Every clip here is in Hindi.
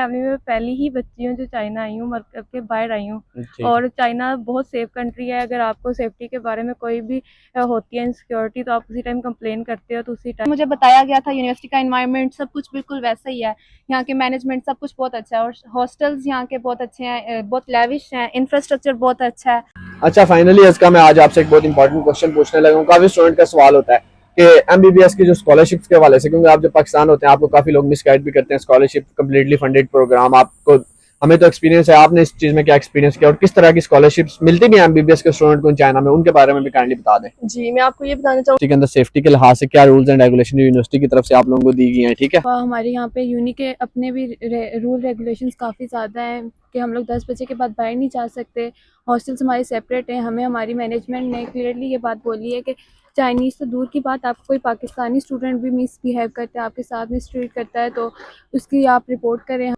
फैमिली में पहली ही बच्ची हूँ जो चाइना आई हूँ, मतलब के बाहर आई हूँ। ठीक है। और चाइना बहुत सेफ कंट्री है। अगर आपको सेफ्टी के बारे में कोई भी होती है इनसिक्योरिटी, तो आप उसी टाइम कंप्लेन करते हो, तो उसी टाइम मुझे बताया गया था यूनिवर्सिटी का एनवायरनमेंट सब कुछ बिल्कुल वैसा ही है। यहाँ के मैनेजमेंट सब कुछ बहुत अच्छा है और हॉस्टल्स यहाँ के बहुत अच्छे हैं, बहुत लेविश हैं, इंफ्रास्ट्रक्चर बहुत अच्छा है। अच्छा, फाइनली इसका मैं आज आपसे एक बहुत इंपॉर्टेंट क्वेश्चन पूछने लगा हूँ। काफी स्टूडेंट का सवाल होता है कि एमबीबीएस की जो स्कॉलरशिप के हवाले से, क्योंकि आप जब पाकिस्तान होते हैं आपको काफी लोग मिसगाइड भी करते हैं, स्कॉलरशिप कम्प्लीटली फंडेड प्रोग्राम आपको, हमें तो एक्सपीरियंस है, आपने इस चीज में क्या एक्सपीरियंस किया और किस तरह की स्कॉलरशिप्स मिलती भी है एमबीबीएस के स्टूडेंट को चाइना में, उनके बारे में भी काइंडली बता दें। जी, मैं आपको ये बताना चाहूँ के अंदर सेफ्टी के लिहाज से क्या रूल्स एंड रेगुलेशन यूनिवर्सिटी की तरफ से आप लोगों को दी गई हैं, ठीक है। हमारे यहाँ पे यूनी के अपने भी रूल रेगुलेशंस काफ़ी ज़्यादा हैं कि हम लोग 10 बजे के बाद बाहर नहीं जा सकते। हॉस्टल्स हमारे सेपरेट हैं। हमें हमारी मैनेजमेंट ने क्लियरली ये बात बोली है कि चाइनीज़ तो दूर की बात, आपको कोई पाकिस्तानी स्टूडेंट भी मिसबिहेव करता है, आपके साथ मिसट्रीट करता है, तो उसकी आप रिपोर्ट करें।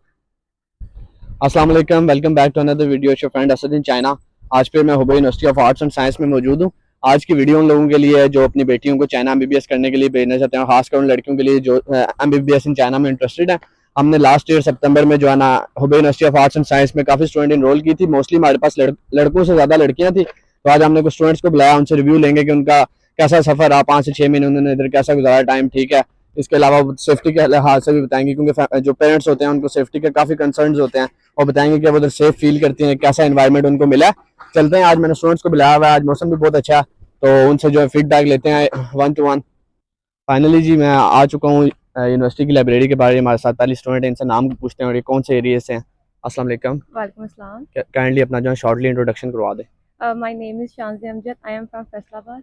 अस्सलाम वालेकुम, welcome back to another video show friend Asad in China. आज फिर मैं Hubei university of arts and science में मौजूद हूँ। आज की वीडियो उन लोगों के लिए है जो अपनी बेटियों को चाइना एमबीबीएस करने के लिए भेजना चाहते हैं, खासकर उन लड़कियों के लिए जो एमबीबीएस इन चाइना में इंटरेस्टेड है। हमने लास्ट ईयर सितंबर में जो है ना Hubei university of arts and science में काफ़ी स्टूडेंट इनरोल की थी। मोस्टली हमारे पास लड़कों से ज़्यादा लड़कियाँ थी। तो आज हमने कुछ स्टूडेंट्स को बुलाया, उनसे रिव्यू लेंगे कि उनका कैसा सफ़र रहा, 5 से 6 महीने उन्होंने इधर कैसा गुजारा टाइम, ठीक है। इसके अलावा सेफ्टी के लिहाज से भी बताएंगे, क्योंकि जो पेरेंट्स होते हैं उनको सेफ्टी के काफ़ी कंसर्न्स होते हैं, और बताएंगे कि वो उधर सेफ फील करती हैं, कैसा एनवायरनमेंट उनको मिला है। चलते हैं, आज मैंने स्टूडेंट्स को बुलाया हुआ है, आज मौसम भी बहुत अच्छा है, तो उनसे जो है फीडबैक लेते हैं 1 to 1। फाइनली जी मैं आ चुका हूँ यूनिवर्सिटी की लाइब्रेरी के बारे में। हमारे साथ 40 स्टूडेंट हैं, इनसे नाम पूछते हैं और ये कौन से एरिया से हैं। अस्सलाम वालेकुम, वालेकुम अस्सलाम। काइंडली अपना जो है शॉर्टली इंट्रोडक्शन करवा दें। My name is Shanzi Amjad, I am from Faisalabad.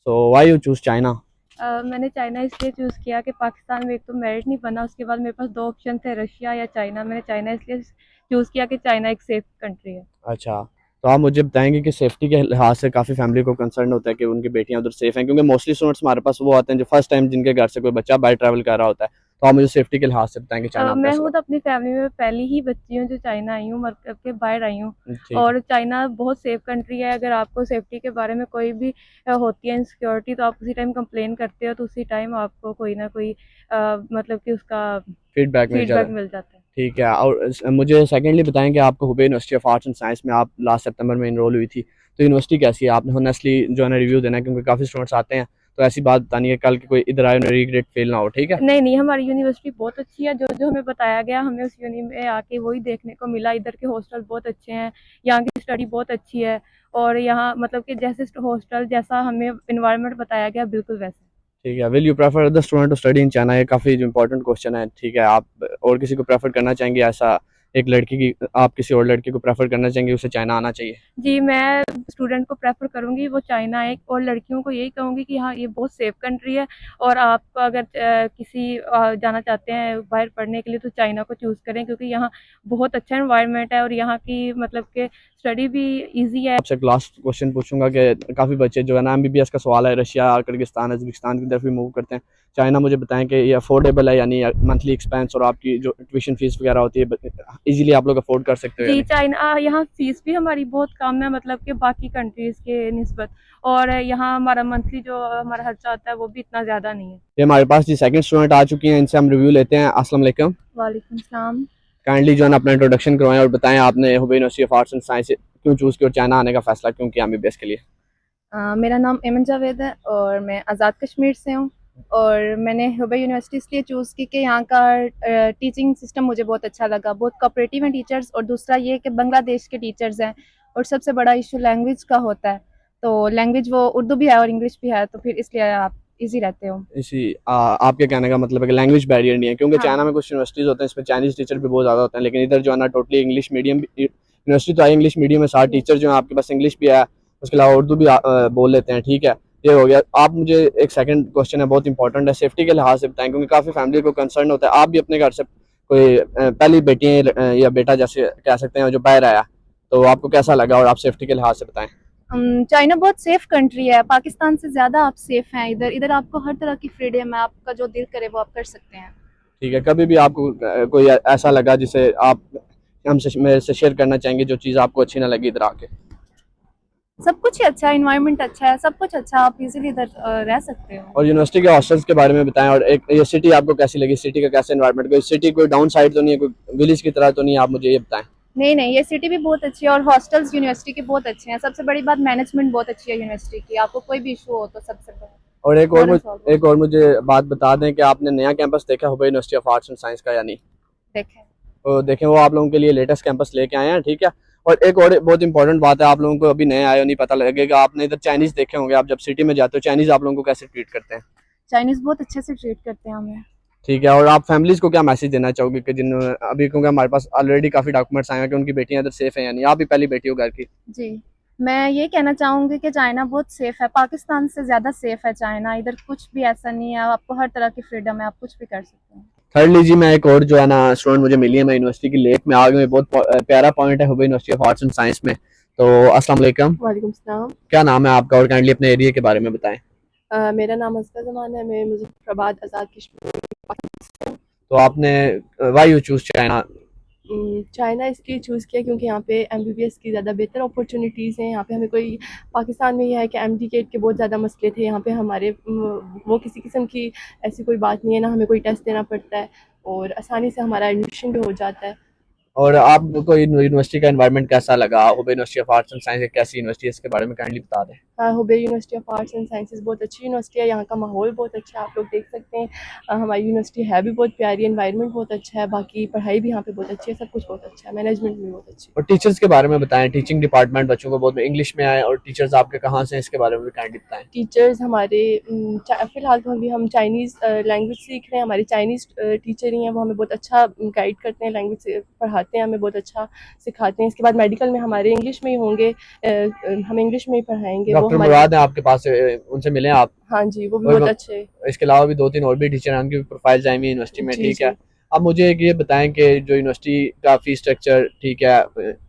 So why you choose China. मैंने चाइना इसलिए चूज़ किया कि पाकिस्तान में एक तो मेरिट नहीं बना, उसके बाद मेरे पास 2 ऑप्शन थे, रशिया या चाइना। मैंने चाइना इसलिए चूज़ किया कि चाइना एक सेफ कंट्री है। अच्छा, तो आप मुझे बताएंगे कि सेफ्टी के लिहाज से काफ़ी फैमिली को कंसर्न होता है कि उनकी बेटियां उधर सेफ हैं, क्योंकि मोस्टली स्टूडेंट्स हमारे पास वो आते हैं जो फर्स्ट टाइम जिनके घर से कोई बच्चा बाहर ट्रैवल कर रहा होता है। तो आप मुझे सेफ्टी के लिहाज से बताएंगे चाइना में मैं कैसा हूँ तो अपनी फैमिली में पहली ही बच्ची हूँ जो चाइना आई हूँ, मतलब के बाहर आई हूँ। लगा। ठीक है। और चाइना बहुत सेफ कंट्री है। अगर आपको सेफ्टी के बारे में कोई भी होती है इनसिक्योरिटी, तो आप उसी टाइम कंप्लेन करते हो, तो उसी टाइम आपको कोई ना कोई मतलब कि उसका फीडबैक मिल जाता फीडबैक है। मिल जाता है। ठीक है, और मुझे सेकेंडली बताएं कि आपको Hubei university of arts and science में आप लास्ट सितंबर में इनरोल हुई थी, तो यूनिवर्सिटी कैसी है, आपने होनेस्टली जो है ना रिव्यू देना है, क्योंकि काफ़ी स्टूडेंट्स आते हैं, तो ऐसी बात बतानी है कल के कोई इधर आए रिग्रेट फील ना हो, ठीक है। नहीं नहीं, हमारी यूनिवर्सिटी बहुत अच्छी है। जो जो हमें बताया गया, हमें उस यूनि में आके वही देखने को मिला। इधर के हॉस्टल बहुत अच्छे हैं, यहाँ की स्टडी बहुत अच्छी है। और यहाँ मतलब कि जैसे हॉस्टल जैसा हमें इन्वायरमेंट बताया गया, बिल्कुल वैसे। ठीक है, will you prefer the student to study in China, ये काफ़ी जो इंपॉर्टेंट क्वेश्चन है, ठीक है। आप और किसी को प्रेफर करना चाहेंगे ऐसा, एक लड़की की, आप किसी और लड़की को प्रेफर करना चाहेंगे उसे चाइना आना चाहिए। जी, मैं स्टूडेंट को प्रेफ़र करूँगी वो चाइना आए, और लड़कियों को यही कहूँगी कि हाँ, ये बहुत सेफ कंट्री है। और आप अगर किसी जाना चाहते हैं बाहर पढ़ने के लिए, तो चाइना को चूज़ करें, क्योंकि यहाँ बहुत अच्छा एनवायरनमेंट है और यहाँ की मतलब कि स्टडी भी ईज़ी है। आपसे एक लास्ट क्वेश्चन पूछूंगा कि काफ़ी बच्चे जो है ना एमबीबीएस का सवाल है, रशिया, किर्गिस्तान, उज़्बेकिस्तान की तरफ भी मूव करते हैं। चाइना मुझे बताएं कि ये अफोर्डेबल है, यानी मंथली एक्सपेंस और आपकी जो ट्यूशन फीस वगैरह होती है इजीली आप लोग अफोर्ड कर सकते हो या जी, नहीं। चाइना यहाँ फ़ीस भी हमारी बहुत कम है, मतलब कि बाकी कंट्रीज़ के निस्बत। और यहाँ हमारा मंथली जो हमारा खर्चा आता है, वो भी इतना ज़्यादा नहीं है। ये हमारे पास जी सेकंड स्टूडेंट आ चुकी हैं, इनसे हम रिव्यू लेते हैं। अस्सलाम वालेकुम, वालेकुम सलाम। काइंडली जो है ना अपना इंट्रोडक्शन करवाएं और बताएं आपने Hubei university of arts and science क्यों चूज़ किया और चाइना आने का फैसला क्यों किया एमबीबीएस के लिए। मेरा नाम एमन जावेद है और मैं आज़ाद कश्मीर से हूँ। और मैंने हुबई यूनिवर्सिटी इसलिए चूज़ की कि यहाँ का टीचिंग सिस्टम मुझे बहुत अच्छा लगा, बहुत कोऑपरेटिव हैं टीचर्स। और दूसरा ये कि बांग्लादेश के टीचर्स हैं। और सबसे बड़ा इशू लैंग्वेज का होता है, तो लैंग्वेज वो उर्दू भी है और इंग्लिश भी है, तो फिर इसलिए आप इजी रहते हो। आपके कहने का मतलब है कि लैंग्वेज बैरियर नहीं है, क्योंकि चाइना हाँ। में कुछ यूनिवर्सिटीज़ होते हैं इसमें चाइनीज़ टीचर भी बहुत ज़्यादा होते हैं, लेकिन इधर जो है ना टोटली इंग्लिश मीडियम यूनिवर्सिटी तो है, इंग्लिश मीडियम में, सारे टीचर जो है आपके पास इंग्लिश भी है, उसके अलावा उर्दू भी बोल लेते हैं, ठीक है। ये हो गया। आप मुझे एक सेकंड क्वेश्चन है, बहुत इंपॉर्टेंट है, सेफ्टी के लिहाज से बताएं, क्योंकि काफ़ी फैमिली को कंसर्न होता है। आप भी अपने घर से कोई पहली बेटी या बेटा जैसे कह सकते हैं जो बाहर आया, तो आपको कैसा लगा और आप सेफ्टी के लिहाज से बताएं। चाइना बहुत सेफ कंट्री है, पाकिस्तान से ज़्यादा आप सेफ हैं। इधर इधर आपको हर तरह की फ्रीडम है, आपका जो दिल करे वो आप कर सकते हैं। ठीक है, कभी भी आपको कोई ऐसा लगा जिसे आप हमसे मेरे से शेयर करना चाहेंगे, जो चीज़ आपको अच्छी ना लगी इधर आके। सब कुछ ही अच्छा है, इन्वायरमेंट अच्छा है, सब कुछ अच्छा है, आप इजीली इधर रह सकते हो। और यूनिवर्सिटी के हॉस्टल्स के बारे में बताएं, और एक ये सिटी आपको कैसी लगी, सिटी का कैसा एनवायरनमेंट, कोई सिटी कोई डाउन साइड तो नहीं है, कोई विलेज की तरह तो नहीं है, आप मुझे ये बताएं। नहीं नहीं, ये सिटी भी बहुत अच्छी है और हॉस्टल्स यूनिवर्सिटी के बहुत अच्छे हैं। सबसे बड़ी बात मैनेजमेंट बहुत अच्छी है यूनिवर्सिटी की, आपको कोई भी इशू हो तो सबसे और more than solve हो। एक और मुझे बात बता दें कि आपने नया कैंपस देखा Hubei university of arts and science का या नहीं। देखें। तो देखें, वो आप लोगों के लिए लेटेस्ट कैंपस लेके आए हैं, ठीक है। और एक और बहुत इंपॉर्टेंट बात है, आप लोगों को अभी नए आए हो नहीं पता लगेगा, आपने इधर चाइनीज देखे होंगे, आप जब सिटी में जाते हो चाइनीज आप लोगों को कैसे ट्रीट करते हैं। चाइनीज बहुत अच्छे से ट्रीट करते हैं हमें। ठीक है, और आप फैमिलीज को क्या मैसेज देना चाहोगे कि जिन अभी, क्योंकि हमारे पास ऑलरेडी काफी डॉक्यूमेंट्स आए हैं कि उनकी बेटियां इधर सेफ हैं या नहीं, आप भी पहली बेटी हो घर की। जी, मैं ये कहना चाहूँगी कि चाइना बहुत सेफ़ है, पाकिस्तान से ज़्यादा सेफ़ है चाइना। इधर कुछ भी ऐसा नहीं है, आपको हर तरह की फ्रीडम है, आप कुछ भी कर सकते हैं। थर्डली जी, मैं एक और जो है ना स्टूडेंट मुझे मिली है, मैं यूनिवर्सिटी की लेक में आ गई, बहुत प्यारा पॉइंट है Hubei university of arts and science में। तो अस्सलाम वालेकुम, वालेकुम सलाम। क्या नाम है आपका, और काइंडली अपने एरिया के बारे में बताएं। मेरा नाम अस्का ज़मान है, मैं मुज़फ़्फ़राबाद आज़ाद कश्मीर। तो आपने why you choose China. China इसलिए चूज़ किया क्योंकि यहाँ पे एमबीबीएस की ज़्यादा बेहतर अपॉर्चुनिटीज़ हैं। यहाँ पे हमें कोई, पाकिस्तान में यह है कि एमडी गेट के बहुत ज़्यादा मसले थे, यहाँ पे हमारे वो किसी किस्म की ऐसी कोई बात नहीं है, ना हमें कोई टेस्ट देना पड़ता है और आसानी से हमारा एडमिशन भी हो जाता है। और आपको यूनिवर्सिटी का एनवायरनमेंट कैसा लगा, Hubei university of arts and science एक कैसी यूनिवर्सिटी है, इसके बारे में काइंडली बता दें। Hubei university of arts and sciences बहुत अच्छी यूनिवर्सिटी है, यहाँ का माहौल बहुत अच्छा है, आप लोग देख सकते हैं। हमारी यूनिवर्सिटी है भी बहुत प्यारी, एनवायरनमेंट बहुत अच्छा है, बाकी पढ़ाई भी यहाँ पे बहुत अच्छी है, सब कुछ बहुत अच्छा है, मैनेजमेंट भी बहुत अच्छी है। और टीचर्स के बारे में बताएं, टीचिंग डिपार्टमेंट बच्चों को बहुत इंग्लिश में आए, और टीचर्स आपके कहाँ से हैं इसके बारे में भी काइंडली बताएं। टीचर्स हमारे फ़िलहाल तो अभी हम चाइनीज़ लैंग्वेज सीख रहे हैं, हमारे चाइनीज़ टीचर ही हैं, वो हमें बहुत अच्छा गाइड करते हैं, लैंग्वेज पढ़ाते हैं, हमें बहुत अच्छा सिखाते हैं। इसके बाद मेडिकल में हमारे इंग्लिश में ही होंगे, हम इंग्लिश में ही पढ़ाएंगे। वो डॉक्टर हमारे, मुराद हैं आपके पास, उनसे मिले आप। हाँ जी, वो भी और बहुत अच्छे। इसके अलावा भी दो तीन और भी टीचर हैं, उनकी प्रोफाइल आई हुई है यूनिवर्सिटी में, जी ठीक जी। है। अब मुझे एक ये बताएं कि जो यूनिवर्सिटी का फीस स्ट्रक्चर, ठीक है,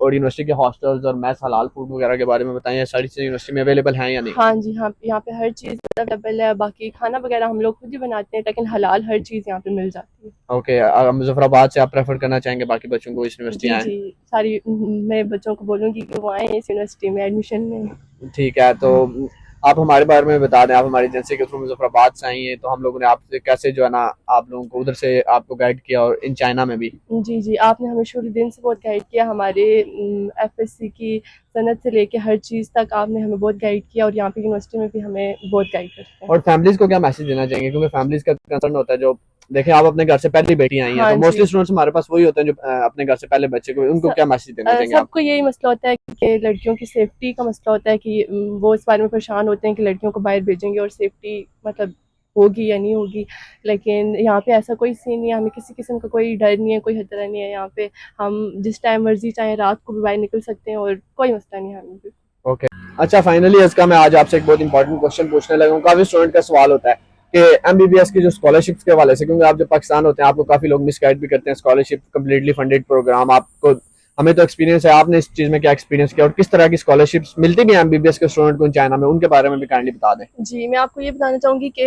और यूनिवर्सिटी के हॉस्टल्स और मैस हलाल फूड वगैरह के बारे में बताएं, ये सारी चीज़ें यूनिवर्सिटी में अवेलेबल हैं या नहीं। हाँ जी, हाँ, यहाँ पे हर चीज़ अवेलेबल है, बाकी खाना वगैरह हम लोग खुद ही बनाते हैं, लेकिन हलाल हर चीज़ यहाँ पे मिल जाती है। ओके, मुजफ्फराबाद से आप प्रेफर करना चाहेंगे बाकी बच्चों को इस यूनिवर्सिटी जी आए। जी, सारी मैं बच्चों को बोलूँगी कि वो आए इस यूनिवर्सिटी में एडमिशन में। ठीक है, तो आप हमारे बारे में बता दें, आप हमारी एजेंसी के थ्रू मुजफ्फराबाद से आई हैं, तो हम लोगों ने आपसे कैसे जो है ना आप लोगों को उधर से आपको गाइड किया, और इन चाइना में भी। जी जी, आपने हमें शुरू दिन से बहुत गाइड किया, हमारे एफएससी की सनद से लेके हर चीज़ तक आपने हमें बहुत गाइड किया और यहाँ पे यूनिवर्सिटी में भी हमें बहुत गाइड करते हैं। और फैमिलीज को क्या मैसेज देना चाहेंगे, क्योंकि फैमिलीज का कंसर्न होता है, जो देखें आप अपने घर से पहली बेटी आई हैं, हाँ तो मोस्टली जी। स्टूडेंट्स हमारे पास वही होते हैं जो अपने घर से पहले बच्चे को, उनको क्या मैसेज देना चाहेंगे आप। सबको यही मसला होता है कि लड़कियों की सेफ्टी का मसला होता है कि वो इस बारे में परेशान होते हैं कि लड़कियों को बाहर भेजेंगे और सेफ्टी मतलब होगी या नहीं होगी, लेकिन यहाँ पे ऐसा कोई सीन नहीं है, हमें किसी किस्म का कोई डर नहीं है, कोई खतरा नहीं है। यहाँ पे हम जिस टाइम मर्जी चाहे रात को भी बाहर निकल सकते हैं और कोई मसला नहीं है हमें भी। ओके, अच्छा, फाइनली इसका मैं आज आपसे एक बहुत इंपॉर्टेंट क्वेश्चन पूछने लगा हूँ। काफी स्टूडेंट का सवाल होता है कि एमबीबीएस की जो स्कॉलरशिप्स के हवाले से, क्योंकि आप जब पाकिस्तान होते हैं आपको काफी लोग मिसगाइड भी करते हैं, स्कॉलरशिप कम्प्लीटली फंडेड प्रोग्राम आपको, हमें तो एक्सपीरियंस है, आपने इस चीज में क्या एक्सपीरियंस किया, और किस तरह की स्कॉलरशिप्स मिलती भी हैं एमबीबीएस के स्टूडेंट को चाइना में, उनके बारे में भी काइंडली बता दें। जी, मैं आपको ये बताना चाहूँगी कि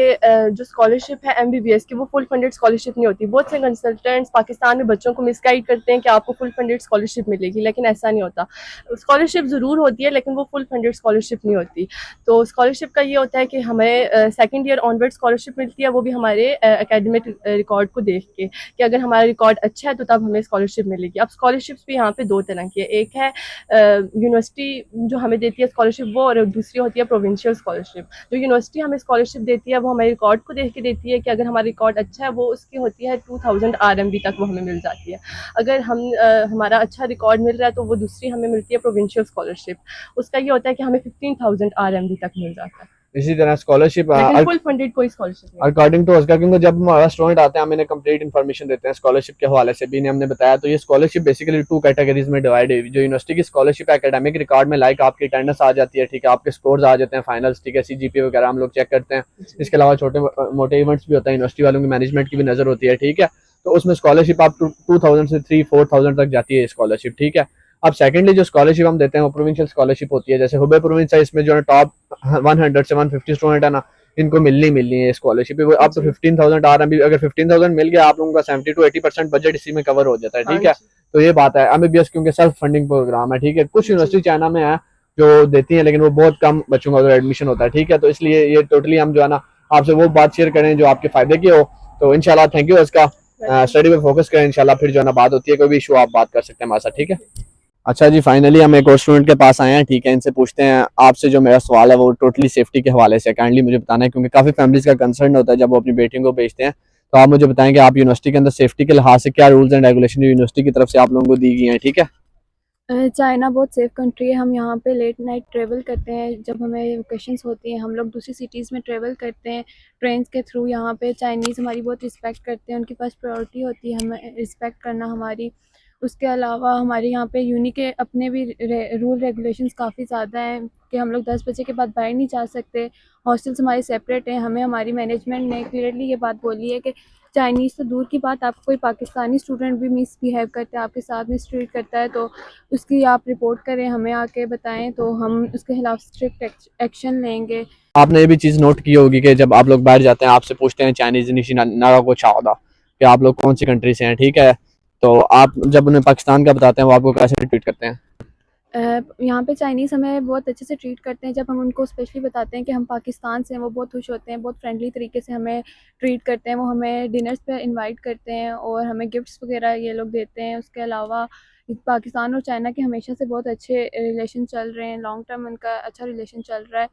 जो स्कॉलरशिप है एमबीबीएस की, वो फुल फंडेड स्कॉलरशिप नहीं होती। बहुत से कंसल्टेंट्स पाकिस्तान में बच्चों को मिसगाइड करते हैं कि आपको फुल फंडेड स्कॉलरशिप मिलेगी, लेकिन ऐसा नहीं होता। स्कॉलरशिप ज़रूर होती है, लेकिन वो फुल फंडेड स्कॉलरशिप नहीं होती। तो स्कॉलरशिप का ये होता है कि हमें सेकेंड ईयर ऑनवर्ड स्कॉलरशिप मिलती है, वो भी हमारे एकेडमिक रिकॉर्ड को देख के, कि अगर हमारा रिकॉर्ड अच्छा है तो तब हमें स्कॉलरशिप मिलेगी। अब स्कॉलरशिप्स भी यहाँ पे दो तरह की है, एक है यूनिवर्सिटी जो हमें देती है स्कॉलरशिप वो, और दूसरी होती है प्रोविंशियल स्कॉलरशिप। जो यूनिवर्सिटी हमें स्कॉलरशिप देती है वो हमारे रिकॉर्ड को देख के देती है कि अगर हमारा रिकॉर्ड अच्छा है, वो उसकी होती है 2000 RMB तक वो हमें मिल जाती है। अगर हमारा अच्छा रिकॉर्ड मिल रहा है तो वो दूसरी हमें मिलती है प्रोविंशियल स्कॉलरशिप, उसका ये होता है कि हमें 15,000 RMB तक मिल जाता है, इसी तरह स्कॉलरशिप लेकिन फुल फंडेड कोई स्कॉलरशिप नहीं। अकॉर्डिंग टू उसका, क्योंकि जब हमारा स्टूडेंट आते हैं हमें इन्हें कंप्लीट इन्फॉर्मेशन देते हैं स्कॉलरशिप के हवाले से भी, ने हमने बताया, तो ये स्कॉलरशिप बेसिकली 2 कैटेगरीज में डिवाइड है। जो यूनिवर्सिटी की स्कॉलरशिप एकेडमिक रिकॉर्ड में लाइक आपकी अटेंडेंस आ जाती है, ठीक है, आपके स्कोर्स आ जाते हैं फाइनल्स, ठीक है, CGPA वगैरह हम लोग चेक करते हैं। इसके अलावा छोटे मोटे इवेंट्स भी होता है, यूनिवर्सिटी वालों की मैनेजमेंट की भी नजर होती है, ठीक है। तो उसमें स्कॉलरशिप आप 2000 से 3-4,000 तक जाती है स्कॉलरशिप, ठीक है। अब सेकेंडली जो स्कॉलरशिप हम देते हैं वो प्रोविंशियल स्कॉलरशिप होती है, जैसे हुबई प्रोविंस है, इसमें जो है टॉप 100 से 150 स्टूडेंट है ना, इनको मिलनी है स्कॉलरशिप। अब तो 15,000 RMB, अगर 15,000 मिल गया आप लोगों का 70 to 80% बजट इसी में कवर हो जाता है, ठीक है। तो ये बात है, एमबीबीएस क्योंकि सेल्फ फंडिंग प्रोग्राम है, ठीक है। कुछ यूनिवर्सिटी चाइना में है जो देती हैं, लेकिन वो बहुत कम बच्चों का उधर एडमिशन होता है। ठीक है, तो इसलिए ये टोटली हम जो है ना आपसे वो बात शेयर करें जो आपके फायदे की हो। तो इंशाल्लाह थैंक यू। इसका स्टडी पे फोकस करें इंशाल्लाह, फिर जो है ना बात होती है, कोई भी इशू आप बात कर सकते हैं हमारे साथ। ठीक है, अच्छा जी, फाइनली हम एक और स्टूडेंट के पास आए हैं। ठीक है, इनसे पूछते हैं आपसे जो मेरा सवाल है वो टोटली सेफ्टी के हवाले से काइंडली मुझे बताना है, क्योंकि काफ़ी फैमिलीज का कंसर्न होता है जब वो अपनी बेटियों को भेजते हैं। तो आप मुझे बताएं कि आप यूनिवर्सिटी के अंदर सेफ्टी के लिहाज से क्या रूल्स एंड रेगुलेशन यूनिवर्सिटी की तरफ से आप लोगों को दी गई हैं। ठीक है, चाइना बहुत सेफ़ कंट्री है। हम यहाँ पे लेट नाइट ट्रैवल करते हैं, जब हमें वेकेशंस होती हैं हम लोग दूसरी सिटीज़ में ट्रैवल करते हैं ट्रेन्स के थ्रू। यहाँ पे चाइनीज़ हमारी बहुत रिस्पेक्ट करते हैं, उनकी फर्स्ट प्रायोरिटी होती है हमें रिस्पेक्ट करना हमारी। उसके अलावा हमारे यहाँ पे यूनी के अपने भी रूल रेगुलेशंस काफ़ी ज़्यादा हैं कि हम लोग 10 बजे के बाद बाहर नहीं जा सकते। हॉस्टल्स हमारे सेपरेट हैं। हमें हमारी मैनेजमेंट ने क्लियरली ये बात बोली है कि चाइनीज़ तो दूर की बात, आपको कोई पाकिस्तानी स्टूडेंट भी मिसबिहेव करता है, आपके साथ मिसट्रीट करता है, तो उसकी आप रिपोर्ट करें, हमें आके बताएं, तो हम उसके खिलाफ स्ट्रिक्ट एक्शन लेंगे। आपने ये भी चीज़ नोट की होगी कि जब आप लोग बाहर जाते हैं आपसे पूछते हैं चाइनीज़ निशी नागा को चावदा कि आप लोग कौन सी कंट्री से हैं। ठीक है, तो आप जब उन्हें पाकिस्तान का बताते हैं वो आपको कैसे ट्रीट करते हैं? यहाँ पे चाइनीज़ हमें बहुत अच्छे से ट्रीट करते हैं। जब हम उनको स्पेशली बताते हैं कि हम पाकिस्तान से हैं, वो बहुत खुश होते हैं, बहुत फ्रेंडली तरीके से हमें ट्रीट करते हैं। वो हमें डिनर्स पे इनवाइट करते हैं और हमें गिफ्ट्स वगैरह ये लोग देते हैं। उसके अलावा पाकिस्तान और चाइना के हमेशा से बहुत अच्छे रिलेशन चल रहे हैं, लॉन्ग टर्म उनका अच्छा रिलेशन चल रहा है,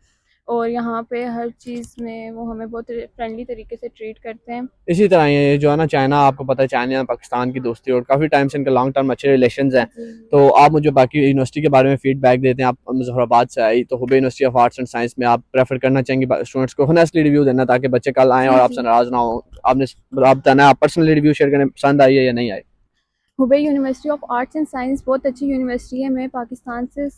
और यहाँ पे हर चीज़ में वो हमें बहुत फ्रेंडली तरीके से ट्रीट करते हैं। इसी तरह ये जो है ना चाइना, आपको पता है चाइना पाकिस्तान की दोस्ती और काफ़ी टाइम से इनके लॉन्ग टर्म अच्छे रिलेशंस हैं। तो आप मुझे बाकी यूनिवर्सिटी के बारे में फीडबैक देते हैं। आप मुजफ्फराबाद से आई तो Hubei university of arts and science में आप प्रेफर करना चाहेंगे स्टूडेंट्स को हॉनेस्टली रिव्यू देना, ताकि बच्चे कल आएँ और आपसे नाराज़ ना हो। आपने आप बताना है आप पर्सनली रिव्यू शेयर करें, पसंद आई है या नहीं आई? Hubei university of arts and science बहुत अच्छी यूनिवर्सिटी है। मैं पाकिस्तान से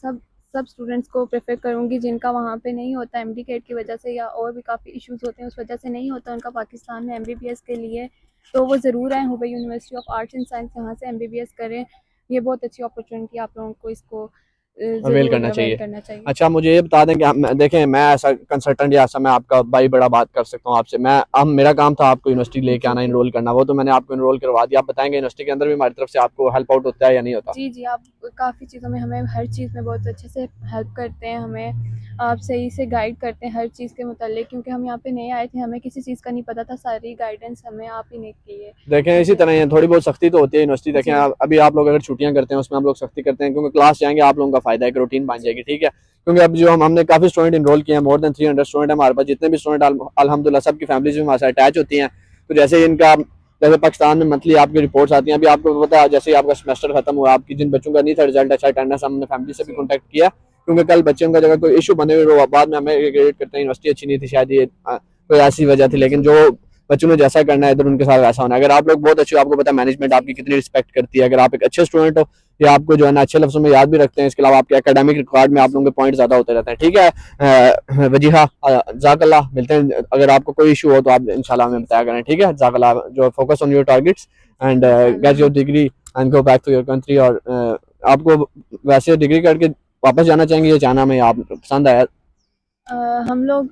सब स्टूडेंट्स को प्रेफर करूँगी जिनका वहाँ पे नहीं होता एमडी कैट की वजह से, या और भी काफ़ी इश्यूज़ होते हैं उस वजह से नहीं होता उनका पाकिस्तान में एमबीबीएस के लिए, तो वो ज़रूर आएँ Hubei university of arts and science, यहाँ से एमबीबीएस करें। ये बहुत अच्छी अपॉर्चुनिटी आप लोगों को इसको अवेल ज़रूर करना अवेल चाहिए। करना चाहिए। अच्छा, मुझे ये बता दें कि देखें मैं ऐसा कंसल्टेंट या ऐसा मैं आपका भाई बड़ा बात कर सकता हूँ आपसे, मैं अब मेरा काम था आपको यूनिवर्सिटी लेके जी आना, जी इनरोल करना, वो तो मैंने आपको इनरोल करवा दिया। आप बताएंगे यूनिवर्सिटी के अंदर भी हमारी तरफ से आपको हेल्प आउट होता है या नहीं होता? जी जी, आप काफ़ी चीज़ों में हमें हर चीज़ में बहुत अच्छे से हेल्प करते हैं, हमें आप सही से गाइड करते हैं हर चीज़ के मुतालिक, क्योंकि हम यहाँ पे नए आए थे, हमें किसी चीज़ का नहीं पता था। सारी गाइडेंस हमें आप ही ने की है। देखें इसी तरह ये थोड़ी बहुत सख्ती तो होती है यूनिवर्सिटी। देखें जी अभी आप लोग अगर छुट्टियां करते हैं उसमें हम लोग सख्ती करते हैं, क्योंकि क्लास जाएंगे आप लोगों का फायदा है, एक रूटीन बन जाएगी। ठीक है, क्योंकि अब जो हमने काफ़ी स्टूडेंट इनरोल किए हैं, मोर देन 300 स्टूडेंट हमारे पास। जितने भी स्टूडेंट अल्हम्दुलिल्लाह सबकी फैमिलीज भी हमारे साथ अटैच होती हैं। तो जैसे इनका जैसे पाकिस्तान में मंथली आपकी रिपोर्ट्स आती हैं, अभी आपको पता है जैसे ही आपका सेमेस्टर खत्म हुआ, आपकी जिन बच्चों का नहीं था रिजल्ट अच्छा अटेंडेंस, हमने फैमिली से भी कॉन्टैक्ट किया, क्योंकि कल बच्चों का जगह कोई इशू बने हुए वो बाद में हमें क्रिएट करते हैं यूनिवर्सिटी अच्छी नहीं थी, शायद ये कोई ऐसी वजह थी, लेकिन जो बच्चों ने जैसा करना है इधर उनके साथ वैसा होना है। अगर आप लोग बहुत अच्छे हो, आपको पता है मैनेजमेंट आपकी कितनी रिस्पेक्ट करती है, अगर आप एक अच्छे स्टूडेंट हो या आपको जो है ना अच्छे लफ्जों में याद भी रखते हैं, इसके अलावा आपके एकेडमिक रिकॉर्ड में आप लोगों के पॉइंट ज्यादा होते रहते हैं। ठीक है वजीहा, जज़ाकल्लाह, मिलते हैं। अगर आपको कोई इशू हो तो आप इंशाल्लाह हमें बताया करें। ठीक है, जज़ाकल्लाह, जो focus on your targets and get your degree and go back to your country. और आपको वैसे डिग्री करके वापस जाना चाहेंगे या चाइना में आप पसंद आया? हम लोग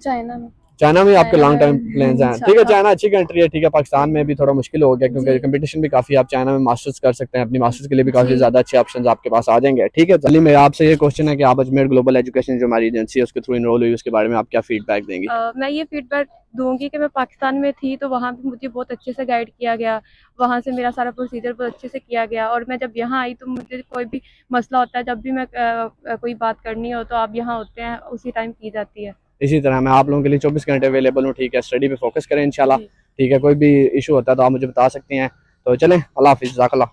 चाइना में आपके लॉन्ग टर्म में प्लान्स हैं? ठीक है, चाइना अच्छी कंट्री है। ठीक है, पाकिस्तान में भी थोड़ा मुश्किल हो गया क्योंकि कंपटीशन भी काफी, आप चाइना में मास्टर्स कर सकते हैं, अपनी मास्टर्स के लिए भी काफी जी। ज्यादा अच्छे ऑप्शंस आपके पास आ जाएंगे। ठीक है, चलिए मेरा आपसे ये क्वेश्चन है कि आप अजमेर ग्लोबल एजुकेशन जो हमारी एजेंसी है उसके थ्रू इनरोल हुई, उसके बारे में आप क्या फीडबैक देंगी? मैं ये फीडबैक दूंगी कि मैं पाकिस्तान में थी तो वहाँ भी मुझे बहुत अच्छे से गाइड किया गया, वहाँ से मेरा सारा प्रोसीजर बहुत अच्छे से किया गया, और मैं जब यहाँ आई तो मुझे कोई भी मसला होता है, जब भी मैं कोई बात करनी हो तो आप यहाँ होते हैं, उसी टाइम की जाती है। इसी तरह मैं आप लोगों के लिए 24 घंटे अवेलेबल हूँ। ठीक है, स्टडी पे फोकस करें इंशाल्लाह। ठीक है, कोई भी इशू होता है तो आप मुझे बता सकते हैं। तो चलें, अल्लाह हाफिज़, जज़ाकल्लाह।